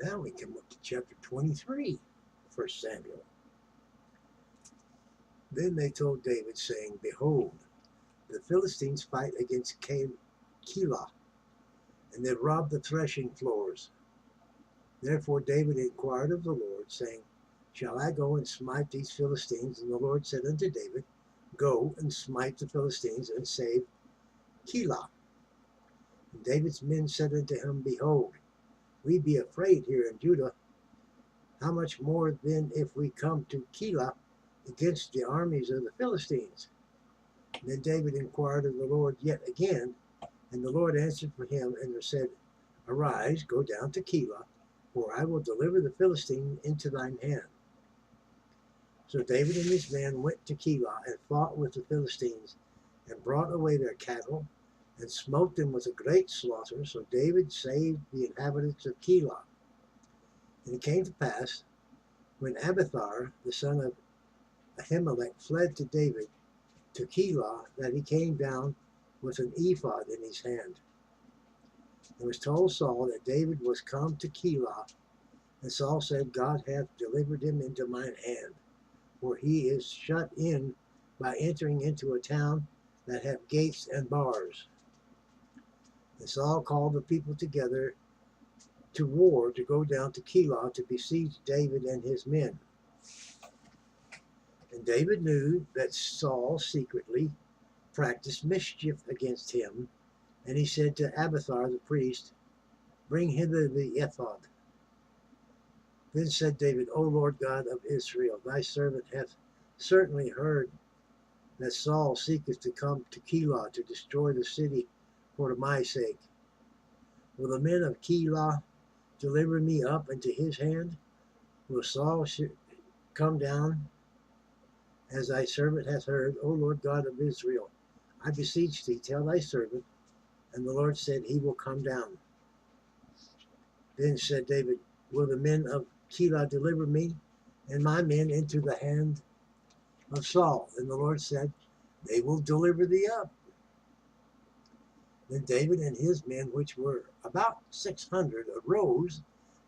Now we come up to chapter 23, 1 Samuel. Then they told David, saying, Behold, the Philistines fight against Keilah, and they've robbed the threshing floors. Therefore David inquired of the Lord, saying, Shall I go and smite these Philistines? And the Lord said unto David, Go and smite the Philistines, and save Keilah. And David's men said unto him, Behold, we be afraid here in Judah. How much more then if we come to Keilah against the armies of the Philistines? And then David inquired of the Lord yet again, and the Lord answered for him and said, Arise, go down to Keilah, for I will deliver the Philistine into thine hand. So David and his men went to Keilah and fought with the Philistines, and brought away their cattle, and smote them with a great slaughter. So David saved the inhabitants of Keilah. And it came to pass, when Abiathar, the son of Ahimelech, fled to David to Keilah, that he came down with an ephod in his hand. It was told Saul that David was come to Keilah, and Saul said, God hath delivered him into mine hand, for he is shut in by entering into a town that hath gates and bars. And Saul called the people together to war to go down to Keilah to besiege David and his men. And David knew that Saul secretly practiced mischief against him, and he said to Abiathar the priest, Bring hither the ephod. Then said David, O Lord God of Israel, thy servant hath certainly heard that Saul seeketh to come to Keilah to destroy the city for my sake. Will the men of Keilah deliver me up into his hand? Will Saul come down, as thy servant hath heard? O Lord God of Israel, I beseech thee, tell thy servant. And the Lord said, He will come down. Then said David, Will the men of Keilah deliver me and my men into the hand of Saul? And the Lord said, They will deliver thee up. Then David and his men, which were about 600, arose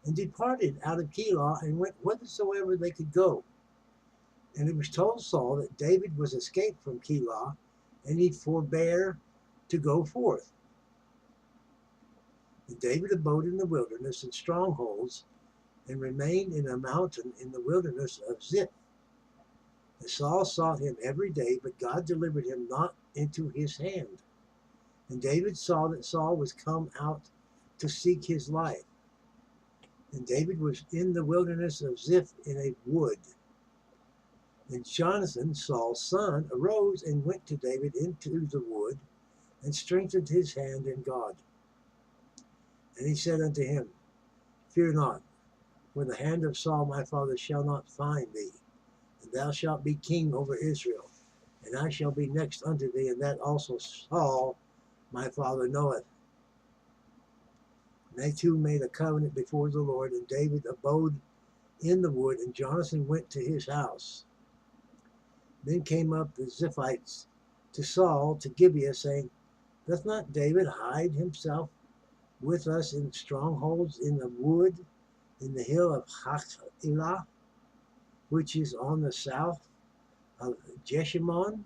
and departed out of Keilah, and went whithersoever they could go. And it was told Saul that David was escaped from Keilah, and he forbare to go forth. And David abode in the wilderness in strongholds, and remained in a mountain in the wilderness of Ziph. And Saul sought him every day, but God delivered him not into his hand. And David saw that Saul was come out to seek his life. And David was in the wilderness of Ziph in a wood. And Jonathan, Saul's son, arose and went to David into the wood, and strengthened his hand in God. And he said unto him, Fear not, for the hand of Saul my father shall not find thee, and thou shalt be king over Israel, and I shall be next unto thee, and that also Saul my father knoweth. And they two made a covenant before the Lord, and David abode in the wood, and Jonathan went to his house. Then came up the Ziphites to Saul to Gibeah, saying, Doth not David hide himself with us in strongholds in the wood, in the hill of Hachilah, which is on the south of Jeshimon?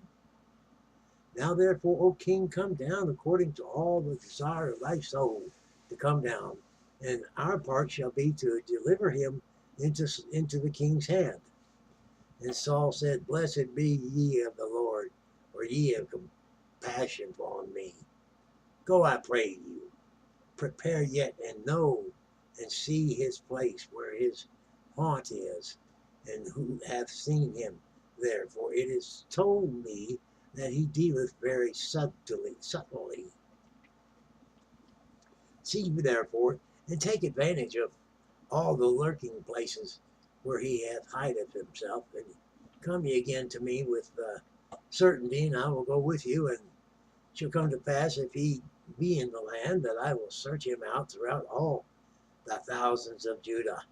Now therefore, O king, come down according to all the desire of thy soul to come down, and our part shall be to deliver him into the king's hand. And Saul said, Blessed be ye of the Lord, for ye have compassion upon me. Go, I pray you, prepare yet, and know and see his place where his haunt is, and who hath seen him there. For it is told me that he dealeth very subtly. See therefore, and take advantage of all the lurking places where he hath hideth himself, and come ye again to me with certainty, and I will go with you. And it shall come to pass, if he be in the land, that I will search him out throughout all the thousands of Judah.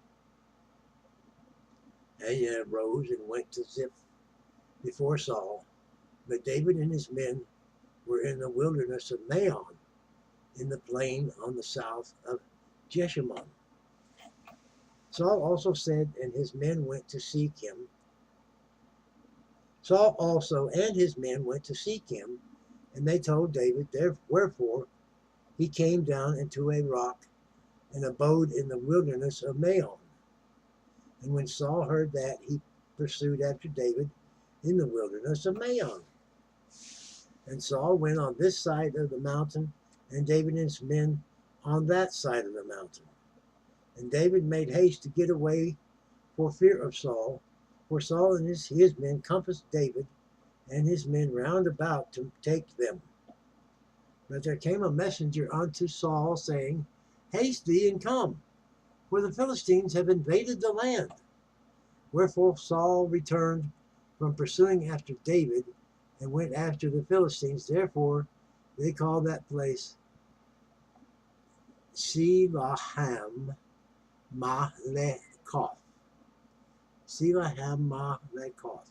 And he arose and went to Ziph before Saul. But David and his men were in the wilderness of Maon, in the plain on the south of Jeshimon. Saul also said, and his men went to seek him. Saul also and his men went to seek him, and they told David, wherefore he came down into a rock and abode in the wilderness of Maon. And when Saul heard that, he pursued after David in the wilderness of Maon. And Saul went on this side of the mountain, and David and his men on that side of the mountain. And David made haste to get away for fear of Saul, for Saul and his men compassed David and his men round about to take them. But there came a messenger unto Saul, saying, Haste thee and come, for the Philistines have invaded the land. Wherefore Saul returned from pursuing after David, and went after the Philistines. Therefore they call that place Selahem Mahlekoth. Selahem Mahlekoth.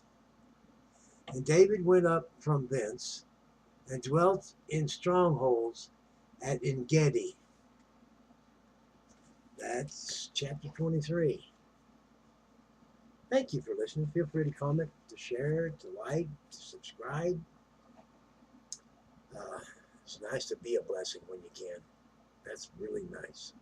And David went up from thence, and dwelt in strongholds at Engedi. That's chapter 23. Thank you for listening. Feel free to comment, to share, to like, to subscribe. It's nice to be a blessing when you can. That's really nice.